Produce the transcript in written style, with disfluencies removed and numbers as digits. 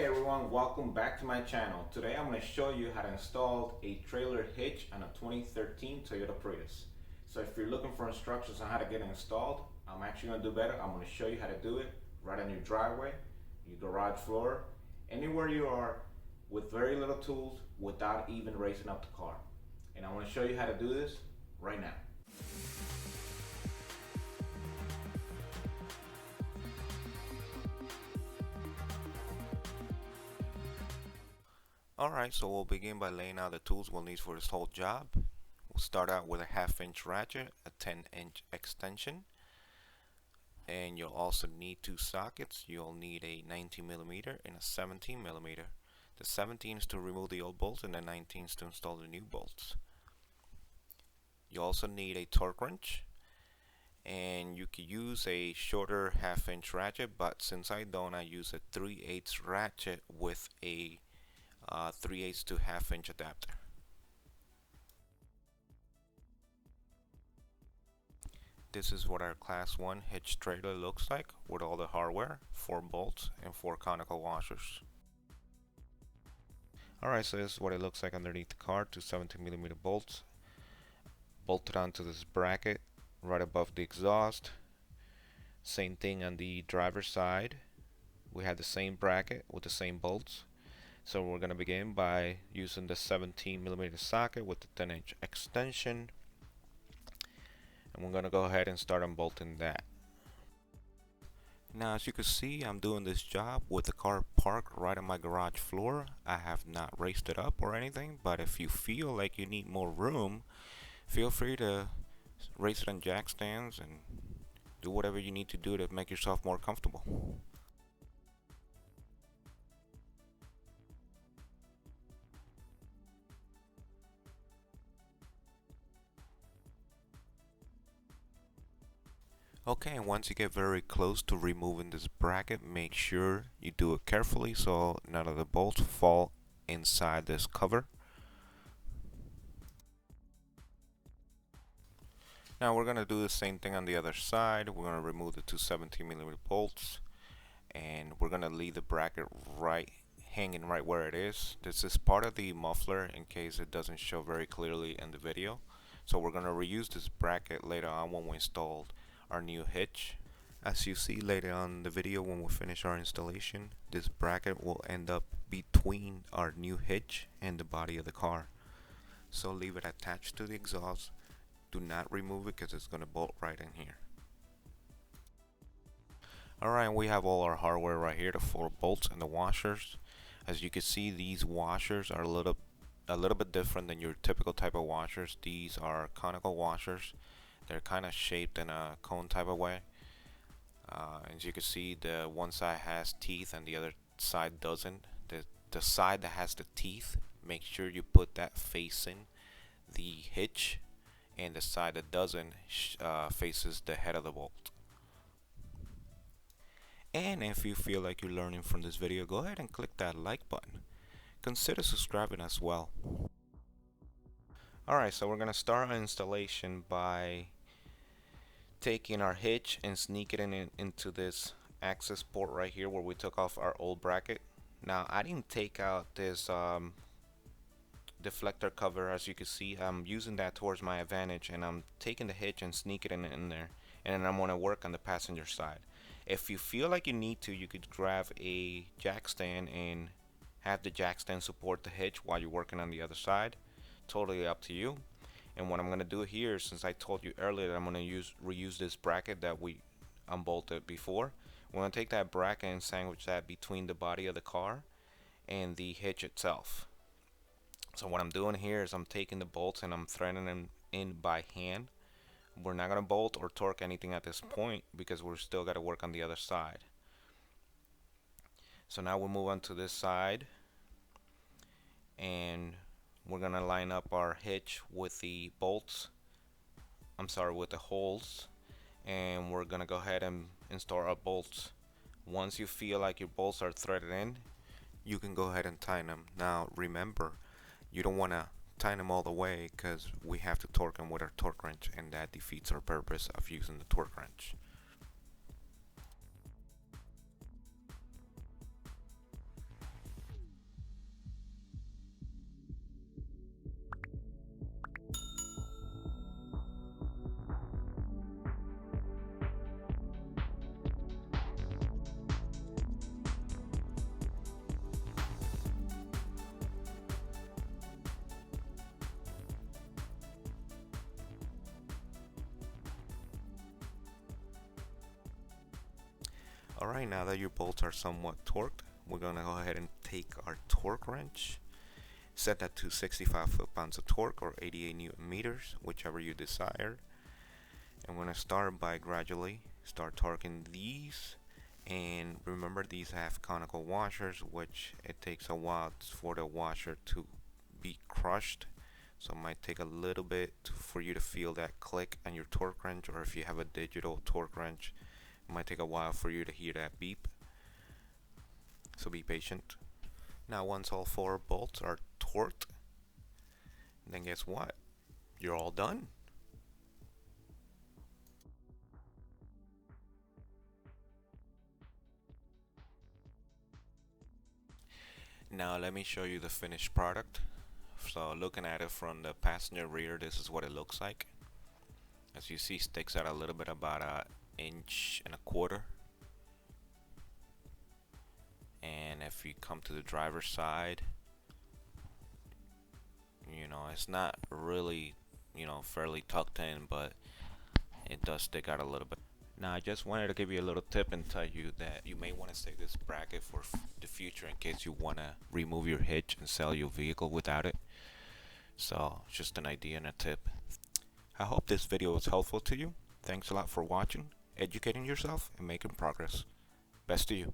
Hey everyone, welcome back to my channel. Today I'm going to show you how to install a trailer hitch on a 2013 Toyota Prius. So if you're looking for instructions on how to get it installed, I'm actually going to do better. I'm going to show you how to do it right on your driveway, your garage floor, anywhere you are with very little tools without even raising up the car. And I'm going to show you how to do this right now. Alright, so we'll begin by laying out the tools we'll need for this whole job. We'll start out with a 1/2-inch ratchet, a 10-inch extension, and you'll also need two sockets. You'll need a 19mm and a 17mm. The 17 is to remove the old bolts and the 19 is to install the new bolts. You also need a torque wrench, and you could use a shorter 1/2-inch ratchet, but since I don't, I use a 3/8 ratchet with a 3/8 to 1/2-inch adapter. This is what our class 1 hitch trailer looks like with all the hardware, 4 bolts and 4 conical washers. Alright, so this is what it looks like underneath the car. Two 17mm bolts bolted onto this bracket right above the exhaust. Same thing on the driver's side. We had the same bracket with the same bolts. So we're going to begin by using the 17mm socket with the 10-inch extension, and we're going to go ahead and start unbolting that. Now, as you can see, I'm doing this job with the car parked right on my garage floor. I have not raised it up or anything, but if you feel like you need more room, feel free to raise it on jack stands and do whatever you need to do to make yourself more comfortable. Okay, and once you get very close to removing this bracket, make sure you do it carefully so none of the bolts fall inside this cover. Now we're going to do the same thing on the other side. We're going to remove the two 17mm bolts, and we're going to leave the bracket hanging right where it is. This is part of the muffler in case it doesn't show very clearly in the video. So we're going to reuse this bracket later on when we install our new hitch. As you see later on in the video when we finish our installation, this bracket will end up between our new hitch and the body of the car. So leave it attached to the exhaust. Do not remove it because it's going to bolt right in here. Alright, we have all our hardware right here, the 4 bolts and the washers. As you can see, these washers are a little bit different than your typical type of washers. These are conical washers. They're kind of shaped in a cone type of way. As you can see, the one side has teeth and the other side doesn't. The side that has the teeth, make sure you put that facing the hitch, and the side that doesn't faces the head of the bolt. And if you feel like you're learning from this video, go ahead and click that like button. Consider subscribing as well. Alright, so we're going to start our installation by taking our hitch and sneaking it into this access port right here where we took off our old bracket. Now, I didn't take out this deflector cover. As you can see, I'm using that towards my advantage, and I'm taking the hitch and sneaking it in there, and then I'm going to work on the passenger side. If you feel like you need to, you could grab a jack stand and have the jack stand support the hitch while you're working on the other side. Totally up to you. And what I'm going to do here, since I told you earlier that I'm going to reuse this bracket that we unbolted before, we're going to take that bracket and sandwich that between the body of the car and the hitch itself. So what I'm doing here is I'm taking the bolts and I'm threading them in by hand. We're not going to bolt or torque anything at this point because we're still got to work on the other side. So now we'll move on to this side, and we're going to line up our hitch with the bolts, with the holes, and we're going to go ahead and install our bolts. Once you feel like your bolts are threaded in, you can go ahead and tighten them. Now remember, you don't want to tighten them all the way because we have to torque them with our torque wrench, and that defeats our purpose of using the torque wrench. Alright, now that your bolts are somewhat torqued, we're going to go ahead and take our torque wrench, set that to 65 foot-pounds of torque or 88 newton meters, whichever you desire. And we're going to start by gradually start torquing these. And remember, these have conical washers, which it takes a while for the washer to be crushed. So it might take a little bit for you to feel that click on your torque wrench, or if you have a digital torque wrench, it might take a while for you to hear that beep. So be patient. Now once all four bolts are torqued, then guess what? You're all done. Now let me show you the finished product. So looking at it from the passenger rear, this is what it looks like. As you see, sticks out a little bit, about an inch and a quarter. And if you come to the driver's side, it's not really, fairly tucked in, but it does stick out a little bit. Now I just wanted to give you a little tip and tell you that you may want to save this bracket for the future in case you want to remove your hitch and sell your vehicle without it. So just an idea and a tip. I hope this video was helpful to you. Thanks a lot for watching, educating yourself, and making progress. Best to you.